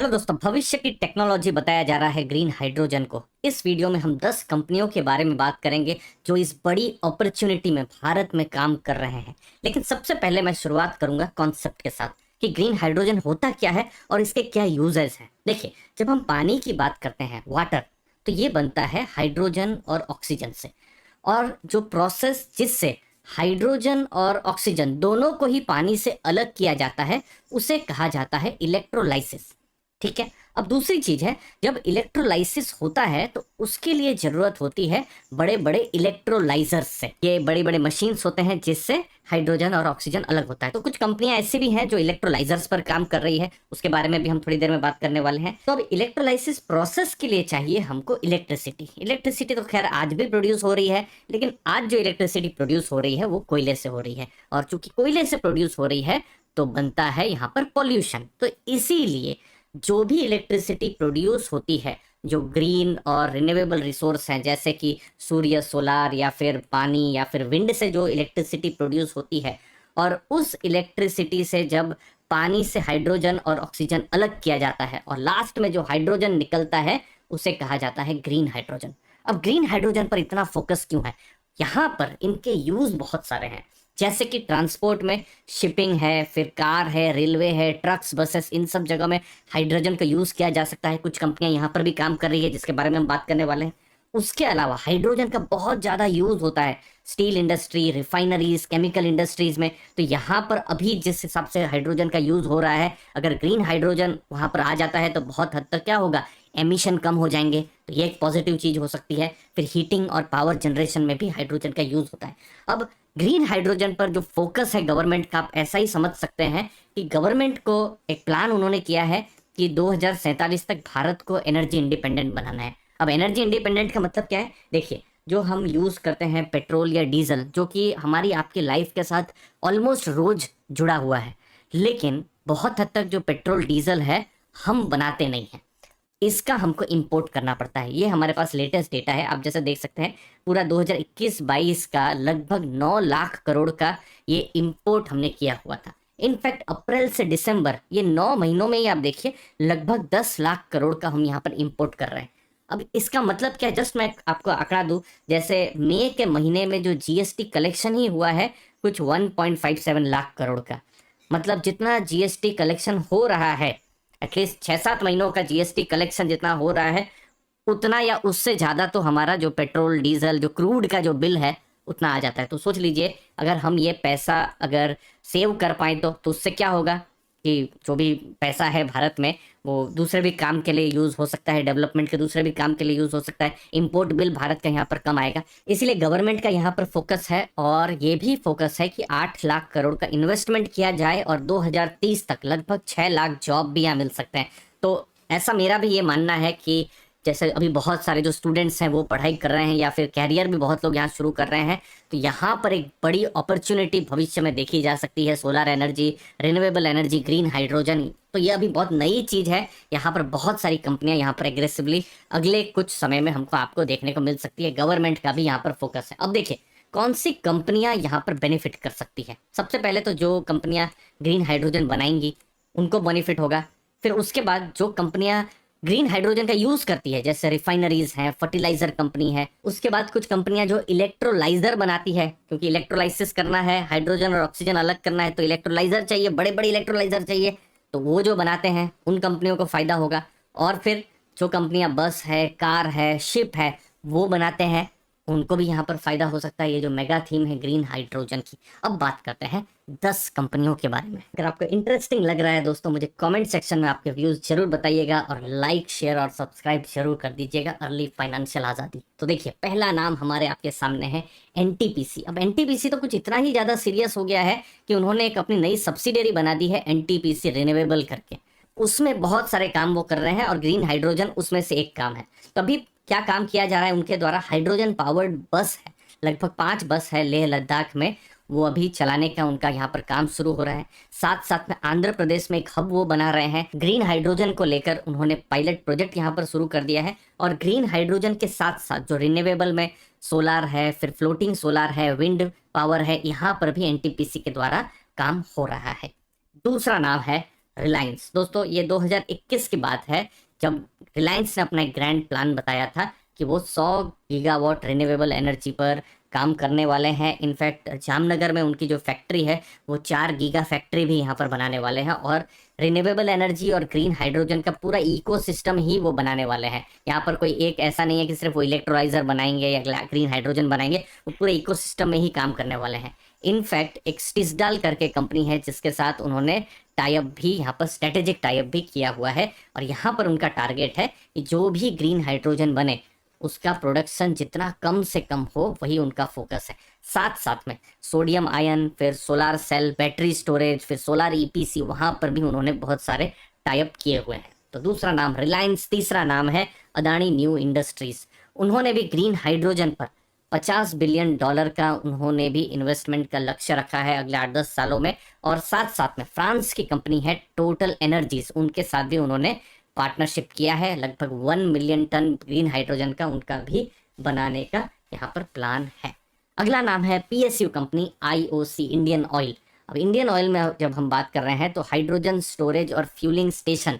Hello दोस्तों, भविष्य की टेक्नोलॉजी बताया जा रहा है ग्रीन हाइड्रोजन को। इस वीडियो में हम 10 कंपनियों के बारे में बात करेंगे जो इस बड़ी अपॉर्चुनिटी में भारत में काम कर रहे हैं। लेकिन सबसे पहले मैं शुरुआत करूंगा कॉन्सेप्ट के साथ कि ग्रीन हाइड्रोजन होता क्या है और इसके क्या यूजेस हैं। देखिए, जब हम पानी की बात करते हैं, वाटर, तो ये बनता है हाइड्रोजन और ऑक्सीजन से। और जो प्रोसेस जिससे हाइड्रोजन और ऑक्सीजन दोनों को ही पानी से अलग किया जाता है, उसे कहा जाता है इलेक्ट्रोलाइसिस। ठीक है। अब दूसरी चीज है, जब इलेक्ट्रोलाइसिस होता है तो उसके लिए जरूरत होती है बड़े बड़े इलेक्ट्रोलाइजर्स से। ये बड़े बड़े मशीन्स होते हैं जिससे हाइड्रोजन और ऑक्सीजन अलग होता है। तो कुछ कंपनियां ऐसी भी हैं जो इलेक्ट्रोलाइजर्स पर काम कर रही है, उसके बारे में भी हम थोड़ी देर में बात करने वाले हैं। तो अब इलेक्ट्रोलाइसिस प्रोसेस के लिए चाहिए हमको इलेक्ट्रिसिटी। इलेक्ट्रिसिटी तो खैर आज भी प्रोड्यूस हो रही है, लेकिन आज जो इलेक्ट्रिसिटी प्रोड्यूस हो रही है वो कोयले से हो रही है। और चूंकि कोयले से प्रोड्यूस हो रही है तो बनता है यहाँ पर पॉल्यूशन। तो इसीलिए जो भी इलेक्ट्रिसिटी प्रोड्यूस होती है, जो ग्रीन और रिन्यूएबल रिसोर्स हैं, जैसे कि सूर्य, सोलार या फिर पानी या फिर विंड से जो इलेक्ट्रिसिटी प्रोड्यूस होती है, और उस इलेक्ट्रिसिटी से जब पानी से हाइड्रोजन और ऑक्सीजन अलग किया जाता है और लास्ट में जो हाइड्रोजन निकलता है उसे कहा जाता है ग्रीन हाइड्रोजन। अब ग्रीन हाइड्रोजन पर इतना फोकस क्यों है? यहाँ पर इनके यूज बहुत सारे हैं, जैसे कि ट्रांसपोर्ट में शिपिंग है, फिर कार है, रेलवे है, ट्रक्स, बसेस, इन सब जगह में हाइड्रोजन का यूज किया जा सकता है। कुछ कंपनियां यहाँ पर भी काम कर रही है जिसके बारे में हम बात करने वाले हैं। उसके अलावा हाइड्रोजन का बहुत ज्यादा यूज होता है steel industry, refineries, chemical industries में। तो यहाँ पर अभी जिस हिसाब से हाइड्रोजन का यूज हो रहा है, अगर ग्रीन हाइड्रोजन वहां पर आ जाता है तो बहुत हद तक क्या होगा, एमिशन कम हो जाएंगे। तो ये एक पॉजिटिव चीज हो सकती है। फिर हीटिंग और पावर जनरेशन में भी हाइड्रोजन का यूज होता है। अब ग्रीन हाइड्रोजन पर जो फोकस है गवर्नमेंट का, आप ऐसा ही समझ सकते हैं कि गवर्नमेंट को एक प्लान उन्होंने किया है कि 2047 तक भारत को एनर्जी इंडिपेंडेंट बनाना है। अब एनर्जी इंडिपेंडेंट का मतलब क्या है? देखिए, जो हम यूज करते हैं पेट्रोल या डीजल, जो कि हमारी आपकी लाइफ के साथ ऑलमोस्ट रोज जुड़ा हुआ है, लेकिन बहुत हद तक जो पेट्रोल डीजल है हम बनाते नहीं हैं, इसका हमको इंपोर्ट करना पड़ता है। ये हमारे पास लेटेस्ट डेटा है, आप जैसे देख सकते हैं पूरा 2021-22 का लगभग 9 लाख करोड़ का ये इंपोर्ट हमने किया हुआ था। इनफैक्ट अप्रैल से दिसंबर, ये 9 महीनों में ही आप देखिए लगभग 10 लाख करोड़ का हम यहाँ पर इंपोर्ट कर रहे हैं। अब इसका मतलब क्या है? जस्ट मैं आपको आंकड़ा दूं, जैसे मई के महीने में जो जीएसटी कलेक्शन ही हुआ है कुछ 1.57 लाख करोड़ का। मतलब जितना जीएसटी कलेक्शन हो रहा है, एटलीस्ट 6-7 महीनों का जीएसटी कलेक्शन जितना हो रहा है, उतना या उससे ज़्यादा तो हमारा जो पेट्रोल डीजल, जो क्रूड का जो बिल है, उतना आ जाता है। तो सोच लीजिए, अगर हम ये पैसा अगर सेव कर पाए तो उससे क्या होगा कि जो भी पैसा है भारत में वो दूसरे भी काम के लिए यूज़ हो सकता है, डेवलपमेंट के दूसरे भी काम के लिए यूज़ हो सकता है। इंपोर्ट बिल भारत का यहाँ पर कम आएगा। इसीलिए गवर्नमेंट का यहाँ पर फोकस है, और ये भी फोकस है कि 8 लाख करोड़ का इन्वेस्टमेंट किया जाए और 2030 तक लगभग 6 लाख जॉब भी यहाँ मिल सकते हैं। तो ऐसा मेरा भी ये मानना है कि जैसे अभी बहुत सारे जो स्टूडेंट्स हैं वो पढ़ाई कर रहे हैं या फिर कैरियर भी बहुत लोग यहाँ शुरू कर रहे हैं, तो यहाँ पर एक बड़ी अपॉर्चुनिटी भविष्य में देखी जा सकती है। Solar energy, renewable energy, green hydrogen, तो ये अभी बहुत नई चीज़ है। यहाँ पर बहुत सारी कंपनियां यहाँ पर एग्रेसिवली अगले कुछ समय में हमको आपको देखने को मिल सकती है। गवर्नमेंट का भी यहाँ पर फोकस है। अब देखिए कौन सी कंपनियां यहाँ पर बेनिफिट कर सकती है। सबसे पहले तो जो कंपनियां ग्रीन हाइड्रोजन बनाएंगी उनको बेनिफिट होगा। फिर उसके बाद जो कंपनियां ग्रीन हाइड्रोजन का यूज करती है, जैसे रिफाइनरीज हैं, फर्टिलाइजर कंपनी है। उसके बाद कुछ कंपनियां जो इलेक्ट्रोलाइजर बनाती है, क्योंकि इलेक्ट्रोलाइसिस करना है, हाइड्रोजन और ऑक्सीजन अलग करना है, तो इलेक्ट्रोलाइजर चाहिए, बड़े बड़े इलेक्ट्रोलाइजर चाहिए। तो वो जो बनाते हैं उन कंपनियों को फायदा होगा। और फिर जो कंपनियां बस है, कार है, शिप है, वो बनाते हैं, उनको भी यहाँ पर फायदा हो सकता है। ये जो मेगा थीम है ग्रीन हाइड्रोजन की। अब बात करते हैं 10 कंपनियों के बारे में। अगर आपको इंटरेस्टिंग लग रहा है दोस्तों, मुझे कमेंट सेक्शन में आपके व्यूज जरूर बताइएगा और लाइक, शेयर और सब्सक्राइब जरूर कर दीजिएगा। अर्ली फाइनेंशियल आज़ादी। तो देखिए, पहला नाम हमारे आपके सामने है एनटीपीसी। अब एनटीपीसी तो कुछ इतना ही ज़्यादा सीरियस हो गया है कि उन्होंने एक अपनी नई सब्सिडरी बना दी है एनटीपीसी रिन्यूएबल करके। उसमें बहुत सारे काम वो कर रहे हैं और ग्रीन हाइड्रोजन उसमें से एक काम है। तो अभी क्या काम किया जा रहा है उनके द्वारा? हाइड्रोजन पावर्ड बस है, लगभग 5 बस है लेह लद्दाख में, वो अभी चलाने का उनका यहाँ पर काम शुरू हो रहा है। साथ साथ में आंध्र प्रदेश में एक हब वो बना रहे हैं। ग्रीन हाइड्रोजन को लेकर उन्होंने पायलट प्रोजेक्ट यहाँ पर शुरू कर दिया है। और ग्रीन हाइड्रोजन के साथ साथ जो रिन्यूएबल में सोलार है, फिर फ्लोटिंग सोलार है, विंड पावर है, यहाँ पर भी एनटीपीसी के द्वारा काम हो रहा है। दूसरा नाम है रिलायंस। दोस्तों ये 2021 की बात है जब रिलायंस ने अपना एक ग्रैंड प्लान बताया था कि वो 100 गीगावाट रिन्यूएबल एनर्जी पर काम करने वाले हैं। इनफैक्ट जामनगर में उनकी जो फैक्ट्री है वो 4 गीगा फैक्ट्री भी यहाँ पर बनाने वाले हैं और रिन्यूएबल एनर्जी और ग्रीन हाइड्रोजन का पूरा इकोसिस्टम ही वो बनाने वाले हैं। यहाँ पर कोई एक ऐसा नहीं है कि सिर्फ वो इलेक्ट्रोलाइजर बनाएंगे या ग्रीन हाइड्रोजन बनाएंगे, वो पूरे इकोसिस्टम में ही काम करने वाले हैं। इनफैक्ट एक स्टिसडाल करके कंपनी है जिसके साथ उन्होंने टाइप भी, यहाँ पर स्ट्रेटेजिक टाइप भी किया हुआ है और यहाँ पर उनका टारगेट है कि जो भी ग्रीन हाइड्रोजन बने उसका प्रोडक्शन जितना कम से कम हो वही उनका फोकस है। साथ साथ में सोडियम आयन, फिर सोलार सेल, बैटरी स्टोरेज, फिर सोलार ईपीसी, वहां पर भी उन्होंने बहुत सारे टाइप किए हुए हैं। तो दूसरा नाम रिलायंस, तीसरा नाम है अदानी न्यू इंडस्ट्रीज। उन्होंने भी ग्रीन हाइड्रोजन पर $50 बिलियन का उन्होंने भी इन्वेस्टमेंट का लक्ष्य रखा है अगले 8-10 सालों में। और साथ साथ में फ्रांस की कंपनी है टोटल एनर्जीज, उनके साथ भी उन्होंने पार्टनरशिप किया है। लगभग 1 मिलियन टन ग्रीन हाइड्रोजन का उनका भी बनाने का यहाँ पर प्लान है। अगला नाम है PSU company, IOC, Indian oil. अब इंडियन ऑयल में जब हम बात कर रहे हैं तो हाइड्रोजन स्टोरेज और फ्यूलिंग स्टेशन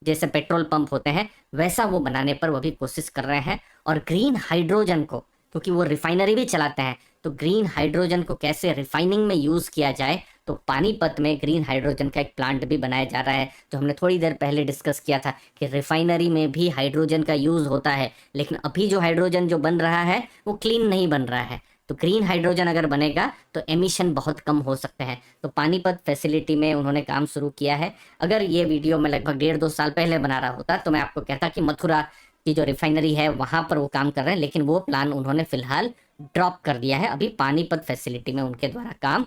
जैसे पेट्रोल पंप होते हैं वैसा वो बनाने पर वो भी कोशिश कर रहे हैं। और ग्रीन हाइड्रोजन को, क्योंकि वो रिफाइनरी भी चलाते हैं, तो ग्रीन हाइड्रोजन को कैसे रिफाइनिंग में यूज़ किया जाए, तो पानीपत में ग्रीन हाइड्रोजन का एक प्लांट भी बनाया जा रहा है। जो हमने थोड़ी देर पहले डिस्कस किया था कि रिफाइनरी में भी हाइड्रोजन का यूज़ होता है, लेकिन अभी जो हाइड्रोजन जो बन रहा है वो क्लीन नहीं बन रहा है। तो ग्रीन हाइड्रोजन अगर बनेगा तो एमिशन बहुत कम हो सकते हैं। तो पानीपत फैसिलिटी में उन्होंने काम शुरू किया है। अगर ये वीडियो मैं लगभग 1.5-2 साल पहले बना रहा होता तो मैं आपको कहता कि मथुरा की जो रिफाइनरी है वहां पर वो काम कर रहे हैं, लेकिन वो प्लान उन्होंने फिलहाल ड्रॉप कर दिया है। अभी पानीपत फैसिलिटी में उनके द्वारा काम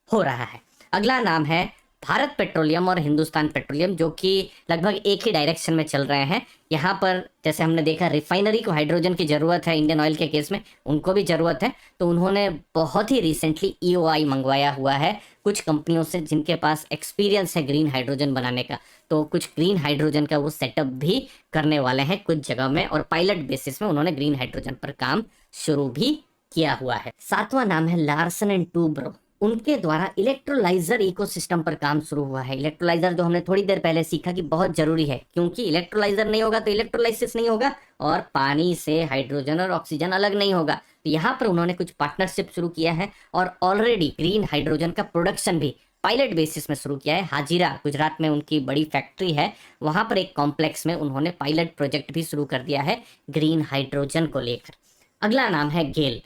हो रहा है। अगला नाम है भारत पेट्रोलियम और हिंदुस्तान पेट्रोलियम, जो कि लगभग एक ही डायरेक्शन में चल रहे हैं। यहाँ पर जैसे हमने देखा रिफाइनरी को हाइड्रोजन की ज़रूरत है, इंडियन ऑयल के केस में उनको भी ज़रूरत है, तो उन्होंने बहुत ही रिसेंटली ईओआई मंगवाया हुआ है कुछ कंपनियों से जिनके पास एक्सपीरियंस है ग्रीन हाइड्रोजन बनाने का। तो कुछ ग्रीन हाइड्रोजन का वो सेटअप भी करने वाले हैं कुछ जगह में, और पायलट बेसिस में उन्होंने ग्रीन हाइड्रोजन पर काम शुरू भी किया हुआ है। सातवां नाम है लार्सन एंड टूब्रो। उनके द्वारा इलेक्ट्रोलाइजर इकोसिस्टम पर काम शुरू हुआ है। इलेक्ट्रोलाइजर जो हमने थोड़ी देर पहले सीखा कि बहुत जरूरी है, क्योंकि इलेक्ट्रोलाइजर नहीं होगा तो इलेक्ट्रोलाइसिस नहीं होगा और पानी से हाइड्रोजन और ऑक्सीजन अलग नहीं होगा। तो यहाँ पर उन्होंने कुछ पार्टनरशिप शुरू किया है और ऑलरेडी ग्रीन हाइड्रोजन का प्रोडक्शन भी पायलट बेसिस में शुरू किया है। हाजीरा गुजरात में उनकी बड़ी फैक्ट्री है, वहां पर एक कॉम्प्लेक्स में उन्होंने पायलट प्रोजेक्ट भी शुरू कर दिया है ग्रीन हाइड्रोजन को लेकर। अगला नाम है गेल।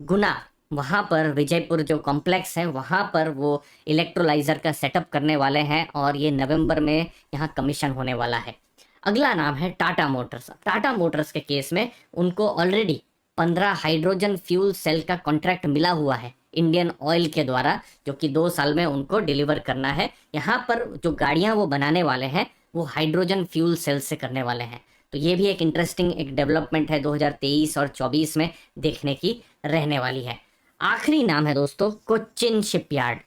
गुना, वहाँ पर विजयपुर जो कॉम्प्लेक्स है वहाँ पर वो इलेक्ट्रोलाइजर का सेटअप करने वाले हैं और ये नवंबर में यहाँ कमीशन होने वाला है। अगला नाम है टाटा मोटर्स। टाटा मोटर्स के केस में उनको ऑलरेडी 15 हाइड्रोजन फ्यूल सेल का कॉन्ट्रैक्ट मिला हुआ है इंडियन ऑयल के द्वारा, जो कि 2 साल में उनको डिलीवर करना है। यहाँ पर जो गाड़ियाँ वो बनाने वाले हैं वो हाइड्रोजन फ्यूल सेल से करने वाले हैं। तो ये भी एक इंटरेस्टिंग एक डेवलपमेंट है 2023 और 24 में देखने की रहने वाली है। आखिरी नाम है दोस्तों कोचिन शिपयार्ड।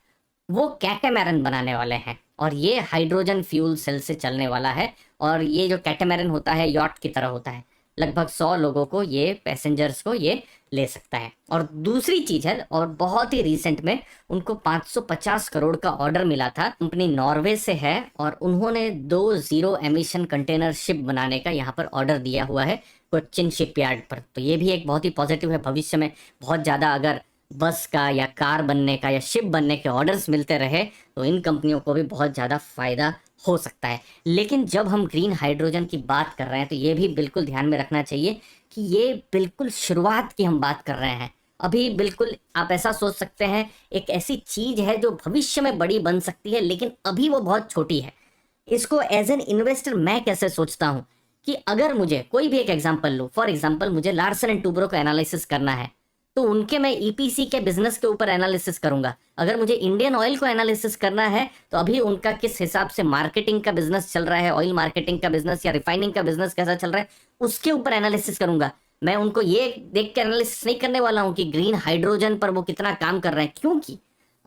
वो कैटामैरन बनाने वाले हैं और ये हाइड्रोजन फ्यूल सेल से चलने वाला है। और ये जो कैटामैरन होता है यॉट की तरह होता है, लगभग 100 लोगों को, ये पैसेंजर्स को ये ले सकता है। और दूसरी चीज है, और बहुत ही रिसेंट में उनको 550 करोड़ का ऑर्डर मिला था, कंपनी नॉर्वे से है और उन्होंने 2 जीरो एमिशन कंटेनर शिप बनाने का यहाँ पर ऑर्डर दिया हुआ है कोचिन शिपयार्ड पर। तो ये भी एक बहुत ही पॉजिटिव है। भविष्य में बहुत ज़्यादा अगर बस का या कार बनने का या शिप बनने के ऑर्डर्स मिलते रहे तो इन कंपनियों को भी बहुत ज़्यादा फायदा हो सकता है। लेकिन जब हम ग्रीन हाइड्रोजन की बात कर रहे हैं तो ये भी बिल्कुल ध्यान में रखना चाहिए कि ये बिल्कुल शुरुआत की हम बात कर रहे हैं। अभी बिल्कुल आप ऐसा सोच सकते हैं एक ऐसी चीज है जो भविष्य में बड़ी बन सकती है, लेकिन अभी वो बहुत छोटी है। इसको एज एन इन्वेस्टर मैं कैसे सोचता हूँ कि अगर मुझे कोई भी एक एग्जांपल लूँ, फॉर एग्जांपल मुझे लार्सन एंड टूब्रो का एनालिसिस करना है तो उनके मैं ईपीसी के बिजनेस के ऊपर एनालिसिस करूंगा। अगर मुझे इंडियन ऑयल को एनालिसिस करना है तो अभी उनका किस हिसाब से मार्केटिंग का बिजनेस चल रहा है, ऑयल मार्केटिंग का बिजनेस या रिफाइनिंग का बिजनेस कैसा चल रहा है, उसके ऊपर एनालिसिस करूंगा। मैं उनको ये देख के एनालिसिस नहीं करने वाला हूं कि ग्रीन हाइड्रोजन पर वो कितना काम कर रहे हैं, क्योंकि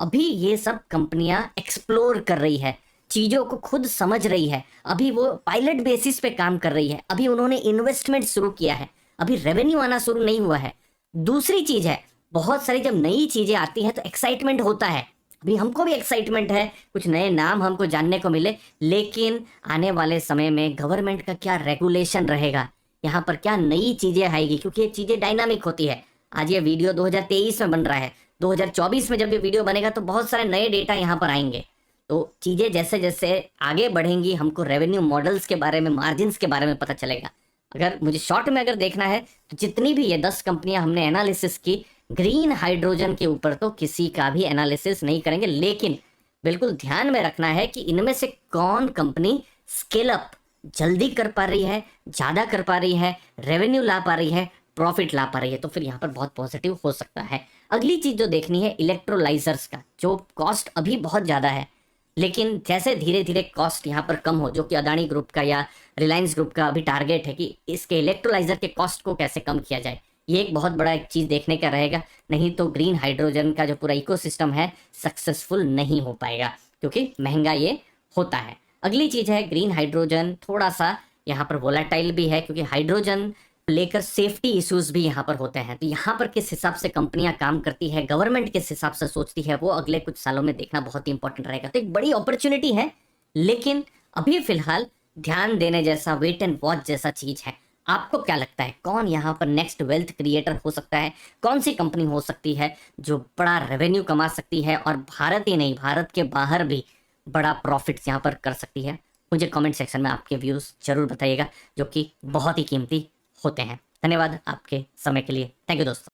अभी ये सब कंपनियां एक्सप्लोर कर रही है, चीजों को खुद समझ रही है। अभी वो पायलट बेसिस पे काम कर रही है, अभी उन्होंने इन्वेस्टमेंट शुरू किया है, अभी रेवेन्यू आना शुरू नहीं हुआ है। दूसरी चीज है, बहुत सारी जब नई चीजें आती हैं तो एक्साइटमेंट होता है, अभी हमको भी एक्साइटमेंट है, कुछ नए नाम हमको जानने को मिले, लेकिन आने वाले समय में गवर्नमेंट का क्या रेगुलेशन रहेगा, यहाँ पर क्या नई चीजें आएगी, क्योंकि ये चीजें डायनामिक होती है। आज ये वीडियो 2023 में बन रहा है, 2024 में जब ये वीडियो बनेगा तो बहुत सारे नए डेटा यहाँ पर आएंगे। तो चीजें जैसे जैसे आगे बढ़ेंगी, हमको रेवेन्यू मॉडल्स के बारे में, मार्जिन्स के बारे में पता चलेगा। अगर मुझे शॉर्ट में अगर देखना है तो जितनी भी ये 10 कंपनियां हमने एनालिसिस की, ग्रीन हाइड्रोजन के ऊपर तो किसी का भी एनालिसिस नहीं करेंगे, लेकिन बिल्कुल ध्यान में रखना है कि इनमें से कौन कंपनी स्केल अप जल्दी कर पा रही है, ज्यादा कर पा रही है, रेवेन्यू ला पा रही है, प्रॉफिट ला पा रही है, तो फिर यहाँ पर बहुत पॉजिटिव हो सकता है। अगली चीज जो देखनी है इलेक्ट्रोलाइजर्स का, जो कॉस्ट अभी बहुत ज्यादा है, लेकिन जैसे धीरे धीरे कॉस्ट यहाँ पर कम हो, जो कि अदानी ग्रुप का या रिलायंस ग्रुप का अभी टारगेट है कि इसके इलेक्ट्रोलाइजर के कॉस्ट को कैसे कम किया जाए, ये एक बहुत बड़ा एक चीज़ देखने का रहेगा। नहीं तो ग्रीन हाइड्रोजन का जो पूरा इकोसिस्टम है सक्सेसफुल नहीं हो पाएगा, क्योंकि महंगा ये होता है। अगली चीज़ है ग्रीन हाइड्रोजन थोड़ा सा यहाँ पर वोलाटाइल भी है, क्योंकि हाइड्रोजन लेकर सेफ्टी इश्यूज भी यहाँ पर होते हैं। तो यहाँ पर किस हिसाब से कंपनियां काम करती है, गवर्नमेंट किस हिसाब से सोचती है, वो अगले कुछ सालों में देखना बहुत ही इंपॉर्टेंट रहेगा। तो एक बड़ी अपॉर्चुनिटी है, लेकिन अभी फिलहाल ध्यान देने जैसा, वेट एंड वॉच जैसा चीज है। आपको क्या लगता है कौन यहाँ पर नेक्स्ट वेल्थ क्रिएटर हो सकता है, कौन सी कंपनी हो सकती है जो बड़ा रेवेन्यू कमा सकती है और भारत ही नहीं, भारत के बाहर भी बड़ा प्रॉफिट्स यहाँ पर कर सकती है? मुझे कमेंट सेक्शन में आपके व्यूज जरूर बताइएगा, जो कि बहुत ही कीमती होते हैं। धन्यवाद आपके समय के लिए। थैंक यू दोस्तों।